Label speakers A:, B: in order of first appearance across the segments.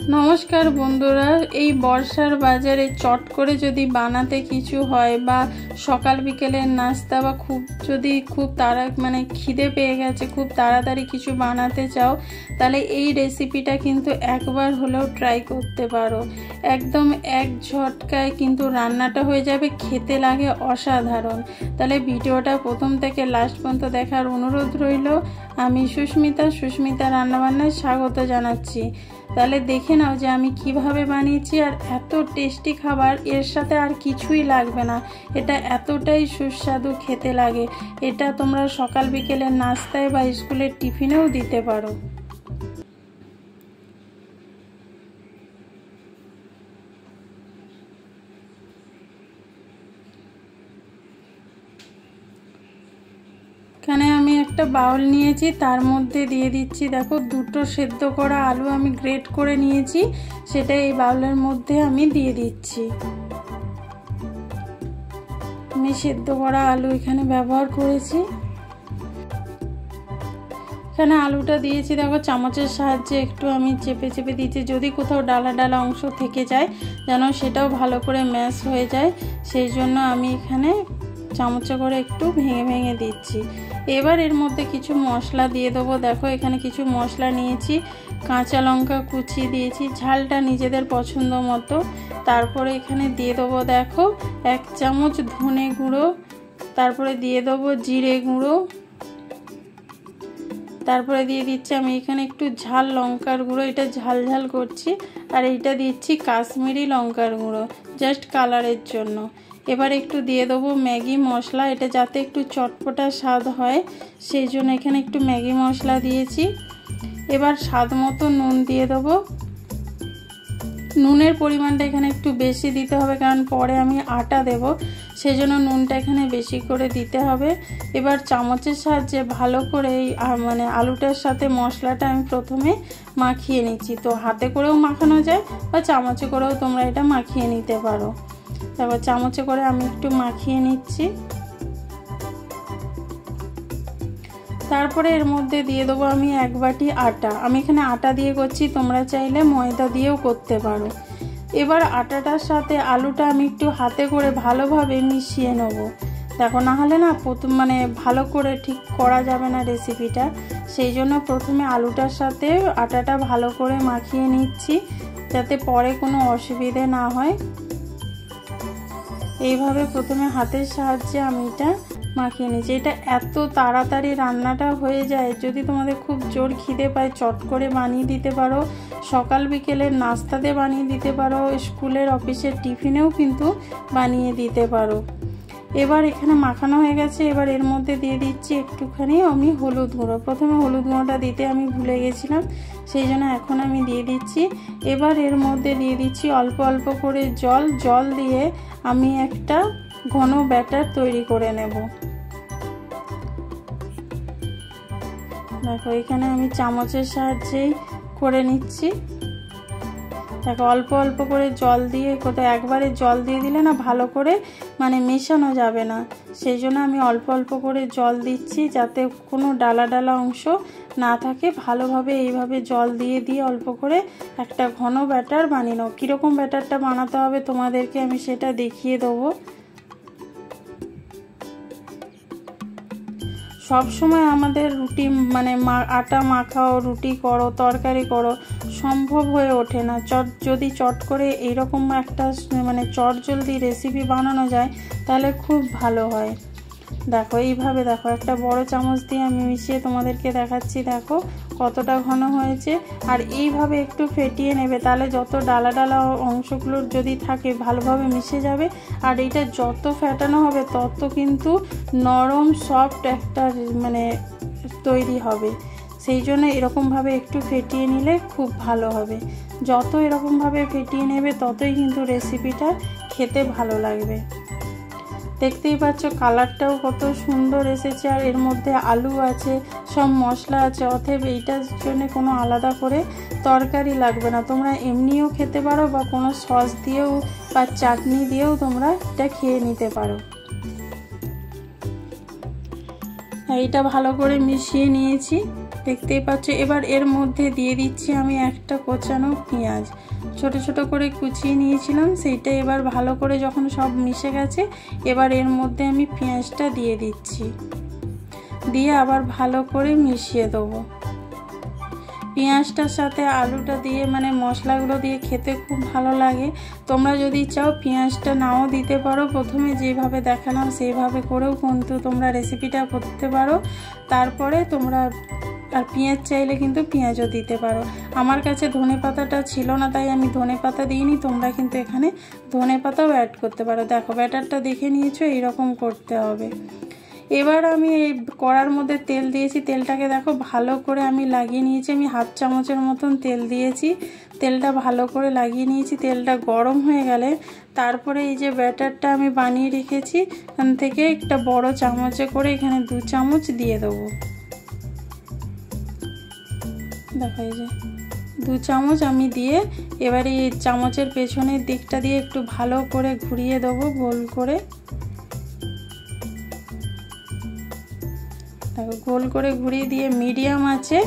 A: নমস্কার বন্ধুরা, এই বর্ষার বাজারে চট করে যদি বানাতে কিছু হয় বা সকাল বিকেলের নাস্তা বা খুব খিদে পেয়ে গেছে, খুব তাড়াতাড়ি কিছু বানাতে চাও, তাহলে এই রেসিপিটা কিন্তু একবার হলেও ট্রাই করতে পারো। একদম এক ঝটকায় কিন্তু রান্নাটা হয়ে যাবে, খেতে লাগে অসাধারণ। তাহলে ভিডিওটা প্রথম থেকে লাস্ট পর্যন্ত দেখার অনুরোধ রইল। আমি সুস্মিতা রান্নাবান্নায় স্বাগত জানাচ্ছি। তাহলে দেখে নাও যে আমি কিভাবে বানিয়েছি। আর এত টেস্টি খাবার, এর সাথে আর কিছুই লাগবে না। এটা এতটাই সুস্বাদু খেতে লাগে। এটা তোমরা সকাল বিকেলের নাস্তায় বা স্কুলের টিফিনেও দিতে পারো। এখানে আমি একটা বাউল নিয়েছি, তার মধ্যে দিয়ে দিচ্ছি, দেখো দুটো সেদ্ধ করা আলু আমি গ্রেট করে নিয়েছি, সেটা এই বাউলের মধ্যে আমি দিয়ে দিচ্ছি। আমি সেদ্ধ করা আলু এখানে ব্যবহার করেছি। এখানে আলুটা দিয়েছি, দেখো চামচের সাহায্যে একটু আমি চেপে চেপে দিচ্ছি, যদি কোথাও ডালা ডালা অংশ থেকে যায় যেন সেটাও ভালো করে ম্যাশ হয়ে যায়, সেই জন্য আমি এখানে চামচে করে একটু ভেঙে ভেঙে দিচ্ছি। এবার এর মধ্যে কিছু মশলা দিয়ে দেবো। দেখো এখানে কিছু মশলা নিয়েছি, কাঁচা লঙ্কা কুচি দিয়েছি, ঝালটা নিজেদের পছন্দ মতো। তারপরে এখানে দিয়ে দেবো, দেখো 1 চামচ ধনে গুঁড়ো, তারপরে দিয়ে দেবো জিরে গুঁড়ো, তারপরে দিয়ে দিচ্ছি আমি এখানে একটু ঝাল লঙ্কার গুঁড়ো, এটা ঝাল ঝাল করছি। আর এইটা দিচ্ছি কাশ্মীরি লঙ্কার গুঁড়ো, জাস্ট কালারের জন্য। এবার একটু দিয়ে দেবো ম্যাগি মশলা, এটা যাতে একটু চটপটা স্বাদ হয় সেই জন্য এখানে একটু ম্যাগি মশলা দিয়েছি। এবার স্বাদ মতো নুন দিয়ে দেবো। নুনের পরিমাণটা এখানে একটু বেশি দিতে হবে, কারণ পরে আমি আটা দেব, সেই জন্য নুনটা এখানে বেশি করে দিতে হবে। এবার চামচের সাহায্যে ভালো করে আলুটার সাথে মশলাটা আমি প্রথমে মাখিয়ে নিচ্ছি। তো হাতে করেও মাখানো যায় বা চামচে করেও তোমরা এটা মাখিয়ে নিতে পারো। তারপর চামচে করে আমি একটু মাখিয়ে নিচ্ছি। তারপরে এর মধ্যে দিয়ে দেবো আমি 1 বাটি আটা। আমি এখানে আটা দিয়ে করছি, তোমরা চাইলে ময়দা দিয়েও করতে পারো। এবার আটাটার সাথে আলুটা আমি একটু হাতে করে ভালোভাবে মিশিয়ে নেব। দেখো না হলে না ভালো করে ঠিক করা যাবে না রেসিপিটা, সেই জন্য প্রথমে আলুটার সাথে আটাটা ভালো করে মাখিয়ে নিচ্ছি, যাতে পরে কোনো অসুবিধে না হয়। এইভাবে প্রথমে হাতের সাহায্যে আমি এটা মাখিয়ে নিচ্ছি। এটা এত তাড়াতাড়ি রান্নাটা হয়ে যায়, যদি তোমাদের খুব জোর খিদে পায় চট করে বানিয়ে দিতে পারো, সকাল বিকেলের নাস্তাতে বানিয়ে দিতে পারো, স্কুলের অফিসের টিফিনেও কিন্তু বানিয়ে দিতে পারো। এবার এখানে মাখানো হয়ে গেছে। এবার এর মধ্যে দিয়ে দিচ্ছি একটুখানি আমি হলুদ গুঁড়ো। প্রথমে হলুদ গুঁড়োটা দিতে আমি ভুলে গেছিলাম, সেই জন্য এখন আমি দিয়ে দিচ্ছি। এবার এর মধ্যে দিয়ে দিচ্ছি অল্প অল্প করে জল দিয়ে আমি একটা ঘন ব্যাটার তৈরি করে নেব। দেখো এখানে আমি চামচের সাহায্যেই করে নিচ্ছি। দেখো অল্প অল্প করে জল দিয়ে, কোথাও একবারে জল দিয়ে দিলে না ভালো করে মেশানো যাবে না, সেই জন্য আমি অল্প অল্প করে জল দিচ্ছি, যাতে কোনো ডালা ডালা অংশ না থাকে। ভালোভাবে এইভাবে জল দিয়ে অল্প করে একটা ঘন ব্যাটার বানিয়ে নাও। কীরকম ব্যাটারটা বানাতে হবে তোমাদেরকে আমি সেটা দেখিয়ে দেবো। সব সময় আমাদের রুটি আটা মাখাও, রুটি করো, তরকারি করো, সম্ভব হয়ে ওঠে না। যদি চট করে এইরকম একটা চটজলদি রেসিপি বানানো যায় তাহলে খুব ভালো হয়। দেখো এইভাবে, দেখো একটা বড় চামচ দিয়ে আমি মিশিয়ে তোমাদেরকে দেখাচ্ছি, দেখো কতটা ঘন হয়েছে। আর এইভাবে একটু ফেটিয়ে নেবে, তাহলে যত ডালা ডালা অংশগুলোর যদি থাকে ভালোভাবে মিশে যাবে। আর এইটা যত ফেটানো হবে তত কিন্তু নরম সফট একটা তৈরি হবে, সেই জন্য এরকমভাবে একটু ফেটিয়ে নিলে খুব ভালো হবে। যত এরকমভাবে ফেটিয়ে নেবে ততই কিন্তু রেসিপিটা খেতে ভালো লাগবে। দেখতেই পাচ্ছ কালারটাও কত সুন্দর এসেছে, আর এর মধ্যে আলু আছে, সব মশলা আছে, অতএব এইটার জন্য কোনো আলাদা করে তরকারি লাগবে না। তোমরা এমনিও খেতে পারো বা কোনো সস দিয়েও বা চাটনি দিয়েও তোমরা এটা খেয়ে নিতে পারো। এইটা ভালো করে মিশিয়ে নিয়েছি। দেখতেই পাচ্ছ। এবার এর মধ্যে দিয়ে দিচ্ছি আমি একটা কোচানো পেঁয়াজ, ছোট ছোট করে কুচিয়ে নিয়েছিলাম সেইটা। এবার ভালো করে যখন সব মিশে গেছে, এবার এর মধ্যে আমি পেঁয়াজটা দিয়ে দিচ্ছি, দিয়ে আবার ভালো করে মিশিয়ে দেবো। পেঁয়াজটার সাথে আলুটা দিয়ে মানে মশলাগুলো দিয়ে খেতে খুব ভালো লাগে। তোমরা যদি চাও পেঁয়াজটা নাও দিতে পারো, প্রথমে যেভাবে দেখালাম সেইভাবে করেও কিন্তু তোমরা রেসিপিটা করতে পারো। তারপরে তোমরা আর পেঁয়াজ চাইলে কিন্তু পেঁয়াজও দিতে পারো। আমার কাছে ধনেপাতাটা ছিল না, তাই আমি ধনেপাতা দিইনি। তোমরা কিন্তু এখানে ধনেপাতাও অ্যাড করতে পারো। দেখো ব্যাটারটা দেখে নিয়েছো, এইরকম করতে হবে। এবার আমি এই কড়ার মধ্যে তেল দিয়েছি, তেলটাকে দেখো ভালো করে আমি লাগিয়ে নিয়েছি। আমি হাফ চামচের মতন তেল দিয়েছি, তেলটা ভালো করে লাগিয়ে নিয়েছি। তেলটা গরম হয়ে গেলে তারপরে এই যে ব্যাটারটা আমি বানিয়ে রেখেছি, এখান থেকে একটা বড় চামচে করে এখানে 2 চামচ দিয়ে দেবো। দেখো এই যে 2 চামচ আমি দিয়ে এবারে এই চামচের পেছনের দিকটা দিয়ে একটু ভালো করে ঘুরিয়ে দেবো গোল করে। দেখো গোল করে ঘুরিয়ে দিয়ে মিডিয়াম আছে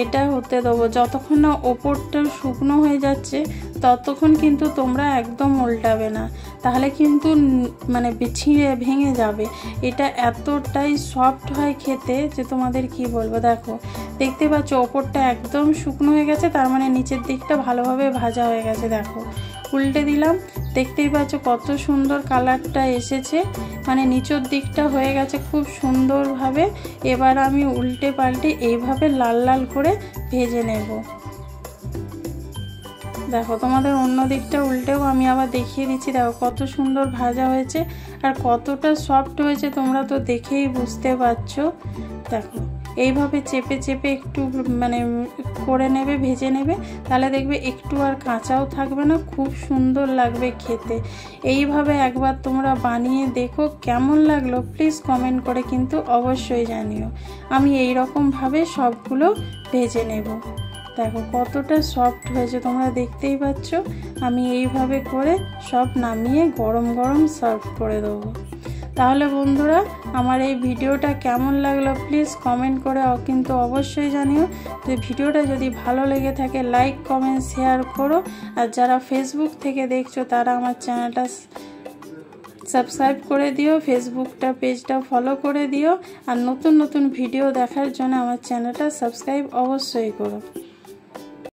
A: এটা হতে দেবো। যতক্ষণ না ওপরটা শুকনো হয়ে যাচ্ছে ততক্ষণ কিন্তু তোমরা একদম উল্টাবে না, তাহলে কিন্তু মানে ছিঁড়ে ভেঙে যাবে। এটা এতটাই সফট হয় খেতে যে তোমাদের কি বলবো। দেখো দেখতে পাচ্ছ ওপরটা একদম শুকনো হয়ে গেছে, তার মানে নিচের দিকটা ভালোভাবে ভাজা হয়ে গেছে। দেখো উল্টে দিলাম, দেখতেই পাচ্ছ কত সুন্দর কালারটা এসেছে, মানে নিচের দিকটা হয়ে গেছে খুব সুন্দরভাবে। এবার আমি উল্টে পাল্টে এইভাবে লাল লাল করে ভেজে নেব। দেখো তোমাদের অন্য দিকটা উল্টেও আমি আবার দেখিয়ে দিচ্ছি। দেখো কত সুন্দর ভাজা হয়েছে আর কতটা সফট হয়েছে তোমরা তো দেখেই বুঝতে পারছো। দেখো এইভাবে চেপে চেপে একটু মানে করে নেবে, ভেজে নেবে, তাহলে দেখবে একটু আর কাঁচাও থাকবে না, খুব সুন্দর লাগবে খেতে। এইভাবে একবার তোমরা বানিয়ে দেখো, কেমন লাগলো প্লিজ কমেন্ট করে কিন্তু অবশ্যই জানিও। আমি এই রকমভাবে সবগুলো ভেজে নেব। দেখো কতটা সফট হয়েছে তোমরা দেখতেই পাচ্ছ। আমি এইভাবে করে সব নামিয়ে গরম গরম সার্ভ করে দেবো। তাহলে বন্ধুরা আমার এই ভিডিওটা কেমন লাগলো প্লিজ কমেন্ট করে কিন্তু অবশ্যই জানিও। তো ভিডিওটা যদি ভালো লেগে থাকে লাইক কমেন্ট শেয়ার করো, আর যারা ফেসবুক থেকে দেখছো তারা আমার চ্যানেলটা সাবস্ক্রাইব করে দিও, ফেসবুকটা পেজটা ফলো করে দিও, আর নতুন নতুন ভিডিও দেখার জন্য আমার চ্যানেলটা সাবস্ক্রাইব অবশ্যই করো।